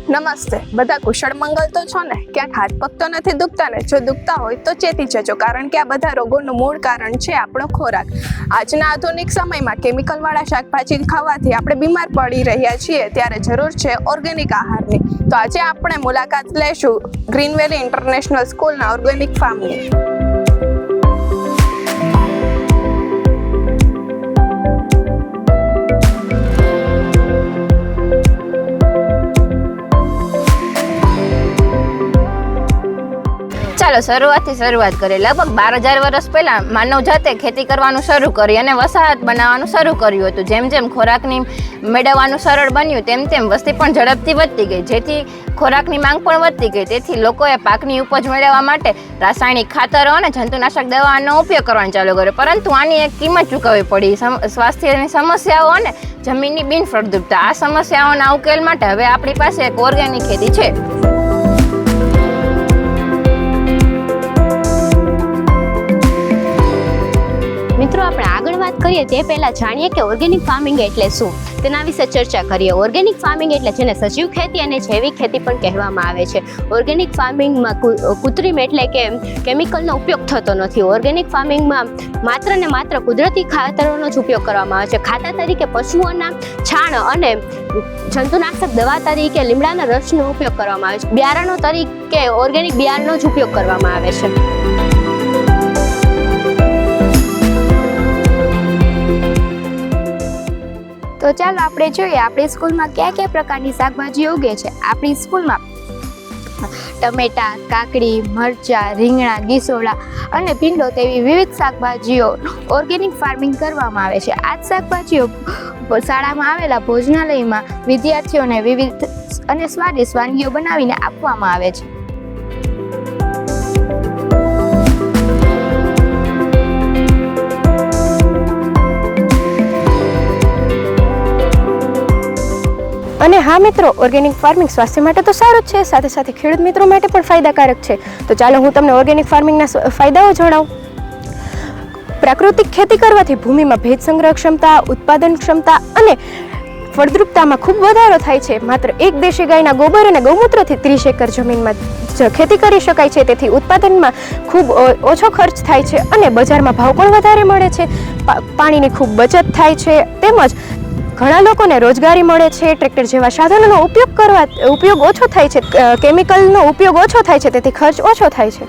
નમસ્તે, બધા કુશળ મંગલ તો છો ને? ક્યાંક હાથ પગ તો નથી દુખતા ને? જો દુખતા હોય તો ચેતી જજો, કારણ કે આ બધા રોગોનું મૂળ કારણ છે આપણો ખોરાક. આજના આધુનિક સમયમાં કેમિકલવાળા શાકભાજી ખાવાથી આપણે બીમાર પડી રહ્યા છીએ, ત્યારે જરૂર છે ઓર્ગેનિક આહારની. તો આજે આપણે મુલાકાત લેશું ગ્રીન વેલી ઇન્ટરનેશનલ સ્કૂલના ઓર્ગેનિક ફાર્મની. ચાલો શરૂઆત કરીએ. લગભગ 12,000 વર્ષ પહેલા માનવ જાતે ખેતી કરવાનું શરૂ કરી અને વસાહત બનાવવાનું શરૂ કર્યું હતું. જેમ જેમ ખોરાકની મેળવવાનું સરળ બન્યું તેમ તેમ વસ્તી પણ ઝડપથી વધતી ગઈ, જેથી ખોરાકની માંગ પણ વધતી ગઈ. તેથી લોકોએ પાકની ઉપજ મેળવવા માટે રાસાયણિક ખાતરો અને જંતુનાશક દવાનો ઉપયોગ કરવાનું ચાલુ કર્યો. પરંતુ આની એક કિંમત ચૂકવવી પડી: સ્વાસ્થ્યની સમસ્યાઓ અને જમીનની બિનફળદ્રુપતા. આ સમસ્યાઓના ઉકેલ માટે હવે આપણી પાસે એક ઓર્ગેનિક ખેતી છે. મિત્રો, આપણે આગળ વાત કરીએ તે પહેલાં જાણીએ કે ઓર્ગેનિક ફાર્મિંગ એટલે શું, તેના વિશે ચર્ચા કરીએ. ઓર્ગેનિક ફાર્મિંગ એટલે જેને સજીવ ખેતી અને જૈવિક ખેતી પણ કહેવામાં આવે છે. ઓર્ગેનિક ફાર્મિંગમાં કૃત્રિમ એટલે કે કેમિકલનો ઉપયોગ થતો નથી. ઓર્ગેનિક ફાર્મિંગમાં માત્ર ને માત્ર કુદરતી ખાતરોનો જ ઉપયોગ કરવામાં આવે છે. ખાતર તરીકે પશુઓના છાણ અને જંતુનાશક દવા તરીકે લીમડાના રસનો ઉપયોગ કરવામાં આવે છે. બિયારણો તરીકે ઓર્ગેનિક બિયારણનો જ ઉપયોગ કરવામાં આવે છે. તો ચાલો આપણે જોઈએ આપણી સ્કૂલમાં કયા કયા પ્રકારની શાકભાજી ઉગે છે. આપણી સ્કૂલમાં ટમેટા, કાકડી, મરચાં, રીંગણા, ગીસોડા અને ભીંડો તેવી વિવિધ શાકભાજીઓ ઓર્ગેનિક ફાર્મિંગ કરવામાં આવે છે. આ જ શાકભાજીઓ શાળામાં આવેલા ભોજનાલયમાં વિદ્યાર્થીઓને વિવિધ અને સ્વાદિષ્ટ વાનગીઓ બનાવીને આપવામાં આવે છે. અને હા મિત્રો, ઓર્ગેનિક ફાર્મિંગ સ્વાસ્થ્ય માટે તો સારું જ છે, સાથે સાથે ખેડૂત મિત્રો માટે પણ ફાયદાકારક છે. તો ચાલો હું તમને ઓર્ગેનિક ફાર્મિંગના ફાયદાઓ જણાવું. પ્રાકૃતિક ખેતી કરવાથી ભૂમિમાં ભેજ સંગ્રહ ક્ષમતા, ઉત્પાદન ક્ષમતા અને ફળદ્રુપતામાં ખૂબ વધારો થાય છે. માત્ર એક દેશી ગાયના ગોબર અને ગૌમૂત્રથી 30 એકર જમીનમાં ખેતી કરી શકાય છે. તેથી ઉત્પાદનમાં ખૂબ ઓછો ખર્ચ થાય છે અને બજારમાં ભાવ પણ વધારે મળે છે. પાણીની ખૂબ બચત થાય છે, તેમજ ઘણા લોકોને રોજગારી મળે છે. ટ્રેક્ટર જેવા સાધનોનો ઉપયોગ ઓછો થાય છે, કેમિકલનો ઉપયોગ ઓછો થાય છે, તેથી ખર્ચ ઓછો થાય છે.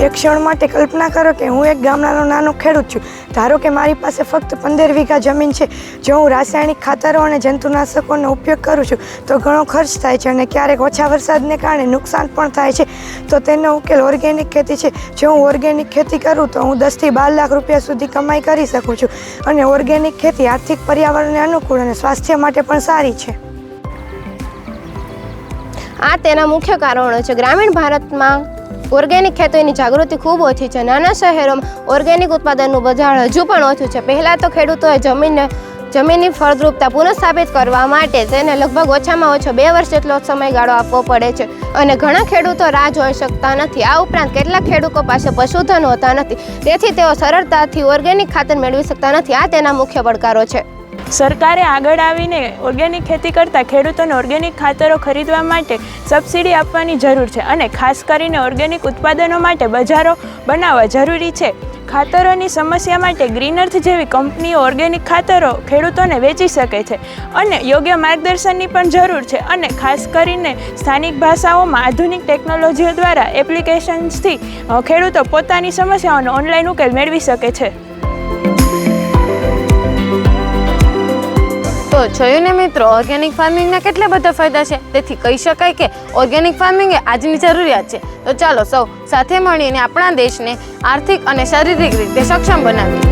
એક ક્ષણ માટે કલ્પના કરો કે હું એક ગામડાનો નાનો ખેડૂત છું. ધારો કે મારી પાસે ફક્ત 15 વીઘા જમીન છે. જો હું રાસાયણિક ખાતરો અને જંતુનાશકોનો ઉપયોગ કરું છું તો ઘણો ખર્ચ થાય છે અને ક્યારેક ઓછા વરસાદને કારણે નુકસાન પણ થાય છે. તો તેનો ઉકેલ ઓર્ગેનિક ખેતી છે. જો હું ઓર્ગેનિક ખેતી કરું તો હું 10 થી 12 લાખ રૂપિયા સુધી કમાઈ કરી શકું છું. અને ઓર્ગેનિક ખેતી આર્થિક, પર્યાવરણને અનુકૂળ અને સ્વાસ્થ્ય માટે પણ સારી છે. આ તેના મુખ્ય કારણો છે. ગ્રામીણ ભારતમાં ઓર્ગેનિક ખેતીની જાગૃતિ ખૂબ ઓછી છે. નાના શહેરોમાં ઓર્ગેનિક ઉત્પાદનનું બજાર હજુ પણ ઓછું છે. પહેલાં તો ખેડૂતોએ જમીનની ફળદ્રુપતા પુનઃસ્થાપિત કરવા માટે તેને લગભગ ઓછામાં ઓછો 2 વર્ષ જેટલો સમયગાળો આપવો પડે છે અને ઘણા ખેડૂતો રાહ જોઈ શકતા નથી. આ ઉપરાંત કેટલાક ખેડૂતો પાસે પશુધન હોતા નથી, તેથી તેઓ સરળતાથી ઓર્ગેનિક ખાતર મેળવી શકતા નથી. આ તેના મુખ્ય પડકારો છે. સરકારે આગળ આવીને ઓર્ગેનિક ખેતી કરતા ખેડૂતોને ઓર્ગેનિક ખાતરો ખરીદવા માટે સબસિડી આપવાની જરૂર છે અને ખાસ કરીને ઓર્ગેનિક ઉત્પાદનો માટે બજારો બનાવવા જરૂરી છે. ખાતરોની સમસ્યા માટે ગ્રીન અર્થ જેવી કંપનીઓ ઓર્ગેનિક ખાતરો ખેડૂતોને વેચી શકે છે અને યોગ્ય માર્ગદર્શનની પણ જરૂર છે. અને ખાસ કરીને સ્થાનિક ભાષાઓમાં આધુનિક ટેકનોલોજીઓ દ્વારા એપ્લિકેશન્સથી ખેડૂતો પોતાની સમસ્યાઓનો ઓનલાઈન ઉકેલ મેળવી શકે છે. તો જોયું ને મિત્રો, ઓર્ગેનિક ફાર્મિંગના કેટલા બધા ફાયદા છે. તેથી કહી શકાય કે ઓર્ગેનિક ફાર્મિંગ એ આજની જરૂરિયાત છે. તો ચાલો સૌ સાથે મળીને આપણા દેશને આર્થિક અને શારીરિક રીતે સક્ષમ બનાવીએ.